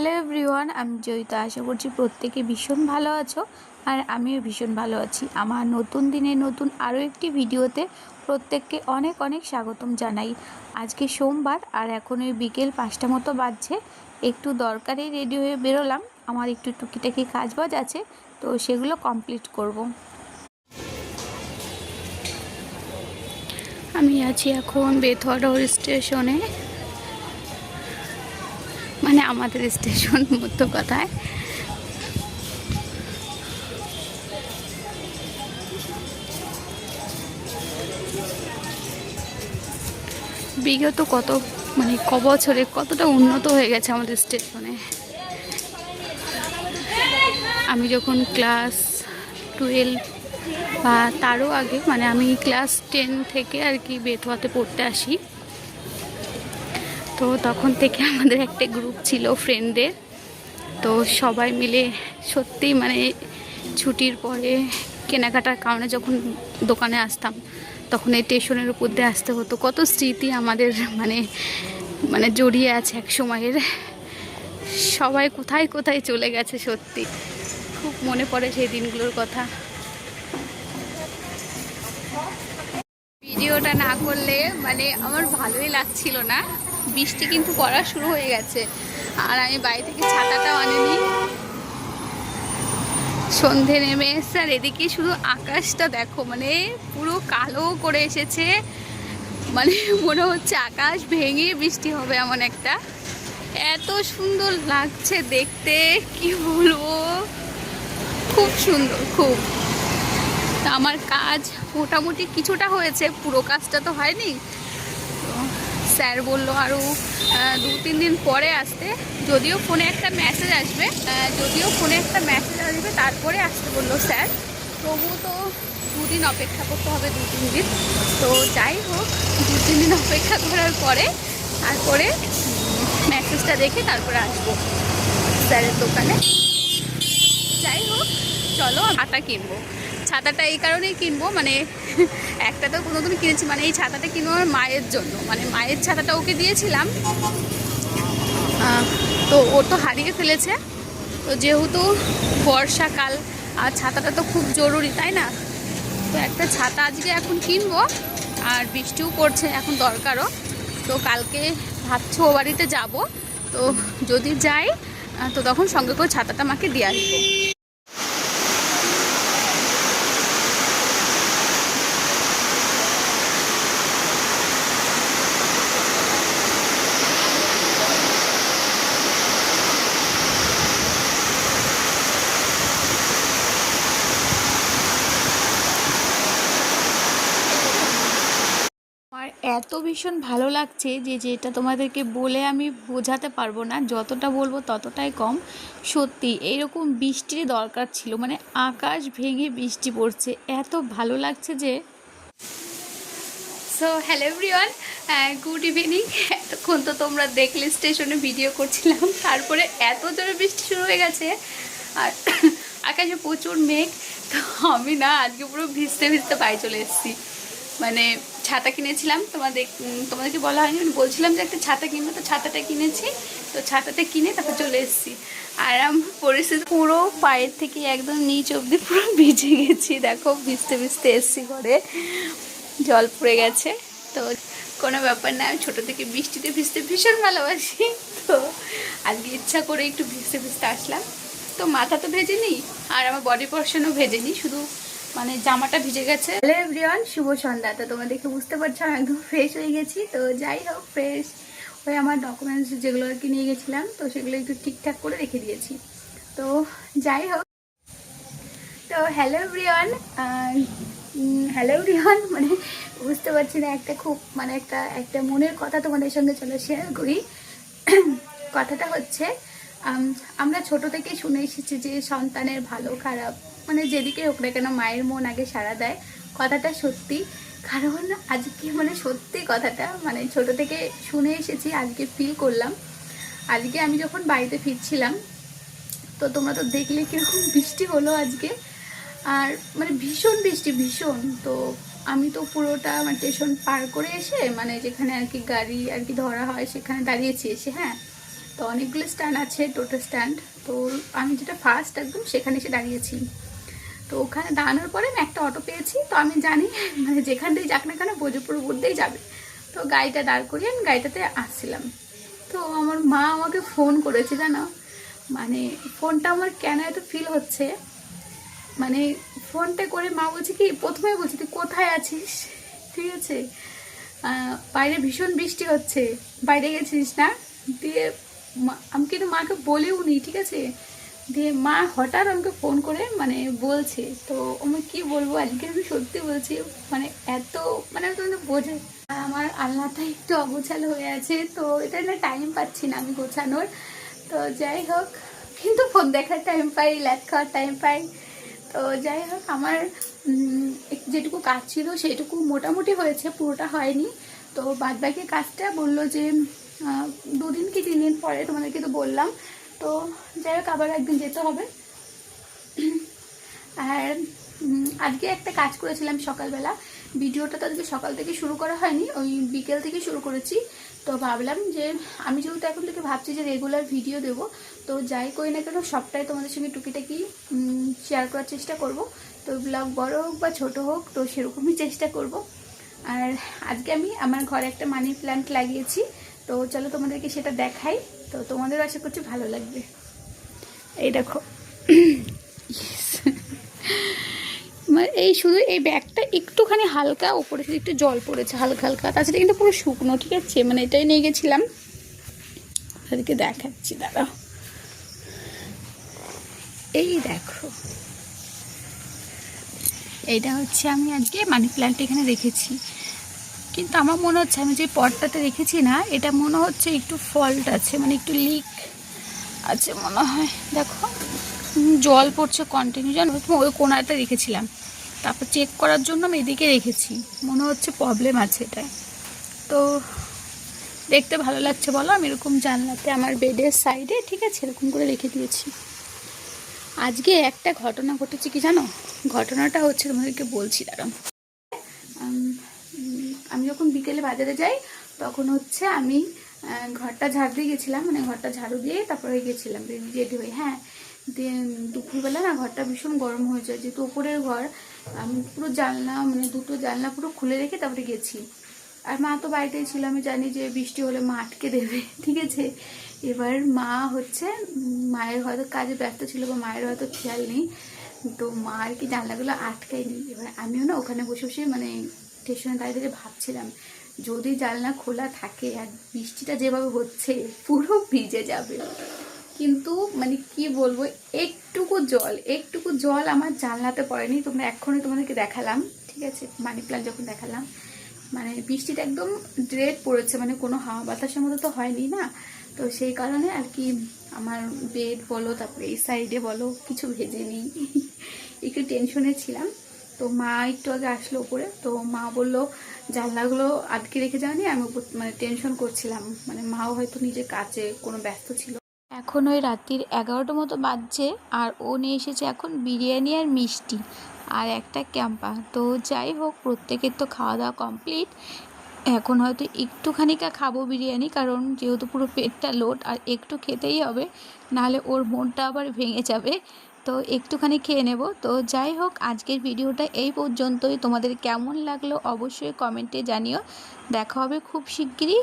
Hello everyone, আমি জয়িতা। আশা করছি প্রত্যেকে ভীষণ ভালো আছো আর আমিও ভীষণ ভালো আছি। আমার নতুন দিনে নতুন আরও একটি ভিডিওতে প্রত্যেককে অনেক অনেক স্বাগতম জানাই। আজকে সোমবার আর এখন ওই বিকেল 5টা মতো বাজছে। একটু দরকারে রেডি হয়ে বেরোলাম, আমার একটু টুকিটাকি কাজবাজ আছে, তো সেগুলো কমপ্লিট করব। আমি আছি এখন বেথুয়া স্টেশনে, মানে আমাদের স্টেশন মতো কথায়। বিগত বছরে কতটা উন্নত হয়ে গেছে আমাদের স্টেশনে। আমি যখন ক্লাস 12 বা তারও আগে, আমি ক্লাস 10 থেকে আর কি বেথুয়াতে পড়তে আসি, তো তখন থেকে আমাদের একটা গ্রুপ ছিল ফ্রেন্ডদের। তো সবাই মিলে সত্যিই ছুটির পরে কেনাকাটার কারণে যখন দোকানে আসতাম, তখন এই স্টেশনের উপর দিয়ে আসতে হতো। কত স্মৃতি আমাদের জড়িয়ে আছে এক সময়ের। সবাই কোথায় কোথায় চলে গেছে, সত্যি খুব মনে পড়ে সেই দিনগুলোর কথা। ভিডিওটা না করলে আমার ভালোই লাগছিল না। বৃষ্টি কিন্তু পড়া শুরু হয়ে গেছে, আর আমি বাড়ি থেকে ছাতাটাও আনিনি। সন্ধে নেমে এসছে, আর এদিকে শুধু আকাশটা দেখো, পুরো কালো করে এসেছে। মনে হচ্ছে আকাশ ভেঙে বৃষ্টি হবে, এমন একটা। এত সুন্দর লাগছে দেখতে, কি বলবো, খুব সুন্দর খুব। আমার কাজ মোটামুটি কিছুটা হয়েছে, পুরো কাজটা তো হয়নি। স্যার বললো আরও 2-3 দিন পরে আসতে, যদিও ফোনে একটা মেসেজ আসবে, তারপরে আসতে বললো স্যার। তবু তো 2 দিন অপেক্ষা করতে হবে, 2-3 দিন। তো যাই হোক, 2-3 দিন অপেক্ষা করার পরে তারপরে মেসেজটা দেখে তারপরে আসবো স্যারের দোকানে। যাই হোক, চলো ছাতা কিনবো। ছাতাটা এই কারণেই কিনবো, একটা তো নতুন কিনেছি, এই ছাতাটা কিনবো আমার মায়ের জন্য। মায়ের ছাতাটা ওকে দিয়েছিলাম, তো ও তো হারিয়ে ফেলেছে। তো যেহেতু বর্ষাকাল, আর ছাতাটা তো খুব জরুরি, তাই না? তো একটা ছাতা আজকে এখন কিনবো, আর বৃষ্টিও পড়ছে এখন, দরকারও। তো কালকে ভাবছি ও বাড়িতে যাবো, তো যদি যাই তো তখন সঙ্গে করে ছাতাটা আমাকে দিয়ে আসবো। আমার এত ভীষণ ভালো লাগছে যেটা তোমাদেরকে বলে আমি বোঝাতে পারবো না, যতটা বলবো ততটাই কম। সত্যি এইরকম বৃষ্টির দরকার ছিল, আকাশ ভেঙে বৃষ্টি পড়ছে, এত ভালো লাগছে যে। So hello everyone, good evening. এতক্ষণ তো তোমরা দেখলে স্টেশনে ভিডিও করছিলাম, তারপরে এত জোরে বৃষ্টি শুরু হয়ে গেছে, আর আকাশে প্রচুর মেঘ। তো আমি আজকে পুরো ভিজতে ভিজতে বাড়ি চলে এসেছি। ছাতা কিনেছিলাম, তোমাদেরকে বলা হয়নি, বলছিলাম যে একটা ছাতা কিনবো, তো ছাতাটা কিনেছি। তো ছাতাটা কিনে তারপর চলে এসেছি, আর আমার পরিস্থিতি পুরো পায়ের থেকে একদম নিচ অবধি পুরো ভিজে গেছি। দেখো, ভিজতে ভিজতে এসেছি, ঘরে জল পড়ে গেছে। তো কোনো ব্যাপার না, আমি ছোটো থেকে বৃষ্টিতে ভিজতে ভীষণ ভালোবাসি। তো আজকে ইচ্ছা করে একটু ভিজতে ভিজতে আসলাম। তো মাথা তো ভেজেনি, আর আমার বডি পোর্শনও ভেজেনি, শুধু জামাটা ভিজে গেছে। হ্যালো এভরিওয়ান, শুভ সন্ধ্যা। তো তোমরা দেখে বুঝতে পারছো আমি একদম ফ্রেশ হয়ে গেছি। তো যাই হোক, ফ্রেশ হয়ে আমার ডকুমেন্টস যেগুলো আর কি নিয়ে গেছিলাম, তো সেগুলো একটু ঠিকঠাক করে রেখে দিয়েছি। তো যাই হোক, তো হ্যালো এভরিওয়ান, বুঝতে পারছি না, একটা খুব একটা মনের কথা তোমাদের সঙ্গে চলে শেয়ার করি। কথাটা হচ্ছে, আমরা ছোট থেকে শুনে এসেছি যে সন্তানের ভালো খারাপ যেদিকে হোক না কেন মায়ের মন আগে সাড়া দেয়। কথাটা সত্যি, কারণ আজকে সত্যি কথাটা ছোট থেকে শুনে এসেছি, আজকে ফিল করলাম। আজকে আমি যখন বাড়িতে ফিরছিলাম, তো তোমরা তো দেখলে কীরকম বৃষ্টি হলো আজকে, আর ভীষণ বৃষ্টি, ভীষণ। তো আমি তো পুরোটা স্টেশন পার করে এসে যেখানে আর কি গাড়ি আর কি ধরা হয় সেখানে দাঁড়িয়েছি এসে। হ্যাঁ, তো অনেকগুলো স্ট্যান্ড আছে, টোটো স্ট্যান্ড। তো আমি যেটা ফার্স্ট একদম সেখানে এসে দাঁড়িয়েছি। তো ওখানে দাঁড়ানোর পরে আমি একটা অটো পেয়েছি। তো আমি জানি মানে যেখান দিয়ে যাক না কেন ভোজপুর উপর দিয়েই যাবে। তো গাড়িটা দাঁড় করিয়ে আমি গাড়িটাতে আসছিলাম। তো আমার মা আমাকে ফোন করেছে জানো, মানে ফোনটা আমার কেন এত ফিল হচ্ছে, মানে ফোনটা করে মা বলছে কি, প্রথমে বলছে তুই কোথায় আছিস, ঠিক আছে, বাইরে ভীষণ বৃষ্টি হচ্ছে, বাইরে গেছিস না। দিয়ে আমি কিন্তু মাকে বলেও নি, ঠিক আছে। দিয়ে মা হঠাৎ আমাকে ফোন করে মানে বলছে, তো আমি কি বলবো, আজকে আমি সত্যি বলছি মানে এত মানে তুমি বোঝে আমার আল্লাহটা একটু অগোছালো হয়ে আছে, তো এটা না টাইম পাচ্ছি না আমি গোছানোর। তো যাই হোক, কিন্তু ফোন দেখার টাইম পাই, ল্যাদ খাওয়ার টাইম পাই। তো যাই হোক, আমার যেটুকু কাজ ছিল সেটুকু মোটামুটি হয়েছে, পুরোটা হয়নি। তো বাদবাকি কাজটা বললো যে 2 দিন কি 3 দিন পরে তোমাদেরকে তো বললাম। তো যাই হোক, আবার একদিন যেতে হবে। আর আজকে একটা কাজ করেছিলাম সকালবেলা, ভিডিওটা তো আজকে সকাল থেকে শুরু করা হয়নি, ওই বিকেল থেকে শুরু করেছি। তো ভাবলাম যে আমি যেহেতু এখন থেকে ভাবছি যে রেগুলার ভিডিও দেব, তো যাই করি না কেন সবটাই তোমাদের সঙ্গে টুকিটাকি শেয়ার করার চেষ্টা করব। তো ব্লগ বড় হোক বা ছোট হোক, তো সেরকমই চেষ্টা করব। আর আজকে আমি আমার ঘরে একটা মানি প্ল্যান্ট লাগিয়েছি, তো চলো তোমাদেরকে সেটা দেখাই। তো তোমাদেরও আশা করছি ভালো লাগবে। এই দেখো, মানে এই শুধু এই ব্যাগটা একটুখানি হালকা উপরে একটু জল পড়েছে হালকা হালকা, তাছাড়া কিন্তু পুরো শুকনো, ঠিক আছে। মানে এটাই নিয়ে গেছিলাম, তাদেরকে দেখাচ্ছি, দাঁড়াও। এই দেখো, এইটা হচ্ছে আমি আজকে মানি প্ল্যান্ট এখানে রেখেছি, কিন্তু আমার মনে হচ্ছে আমি যে পটটাতে রেখেছি না, এটা মনে হচ্ছে একটু ফল্ট আছে, মানে একটু লিক আছে মনে হয়। দেখো জল পড়ছে কন্টিনিউ, জানো, ওই কোনাটা রেখেছিলাম, তারপর চেক করার জন্য আমি এদিকে রেখেছি, মনে হচ্ছে প্রবলেম আছে এটা। তো দেখতে ভালো লাগছে বলো, আমি এরকম জানলাতে আমার বেডের সাইডে, ঠিক আছে, এরকম করে রেখে দিয়েছি। আজকে একটা ঘটনা ঘটেছে কি জানো, ঘটনাটা হচ্ছে তোমাদেরকে বলছি, দাঁড়াও। আমি যখন বিকেলে বাজারে যাই তখন হচ্ছে আমি ঘরটা ঝাড় দিয়ে গেছিলাম, মানে ঘরটা ঝাড়ু দিয়ে তারপরে গেছিলাম রেডি হয়ে। হ্যাঁ, দিয়ে দুপুরবেলা না ঘরটা ভীষণ গরম হয়ে যায়, যেহেতু উপরের ঘর, আমি পুরো জানলা মানে দুটো জানলা পুরো খুলে রেখে তারপরে গেছি। আর মা তো বাড়িতেই ছিল, আমি জানি যে বৃষ্টি হলে মা আটকে দেবে, ঠিক আছে। এবার মা হচ্ছে, মায়ের হয়তো কাজে ব্যস্ত ছিল বা মায়ের হয়তো খেয়াল নেই, তো মা আর কি জানলাগুলো আটকায়নি। এবার আমিও না ওখানে বসে বসে মানে স্টেশনে দাঁড়িয়ে দাঁড়িয়ে ভাবছিলাম, যদি জানলা খোলা থাকে আর বৃষ্টিটা যেভাবে হচ্ছে পুরো ভিজে যাবে। কিন্তু মানে কি বলবো, একটুকু জল আমার জানলাতে পড়েনি। তোমরা এক্ষুনি তোমাদেরকে দেখালাম, ঠিক আছে, মানি প্ল্যান্ট যখন দেখালাম, মানে বৃষ্টিটা একদম ড্রেট পড়েছে, মানে কোনো হাওয়া বাতাসের মতো তো হয়নি না। তো সেই কারণে আর কি আমার বেড বলো, তারপরে এই সাইডে বলো, কিছু ভেজেনি। একটু টেনশনে ছিলাম। তো মা একটু আগে আসলো উপরে, তো মা বললো জানলাগুলো আটকে রেখে যাওয়া নিয়ে আমি মানে টেনশন করছিলাম, মানে মাও হয়তো নিজের কাজে কোনো ব্যস্ত ছিল। এখন ওই রাত্রির 11টার মতো বাজছে, আর ও নিয়ে এসেছে এখন বিরিয়ানি আর মিষ্টি আর একটা ক্যাম্পা। তো যাই হোক, প্রত্যেকের তো খাওয়া দাওয়া কমপ্লিট, এখন হয়তো একটুখানি খাবো বিরিয়ানি, কারণ যেহেতু পুরো পেটটা লোড, আর একটু খেতেই হবে, নাহলে ওর মনটা আবার ভেঙে যাবে। তো একটুখানি খেয়ে নেব। তো যাই হোক, আজকের ভিডিওটা এই পর্যন্তই। তোমাদের কেমন লাগলো অবশ্যই কমেন্টে জানিও। দেখা হবে খুব শিগগিরই।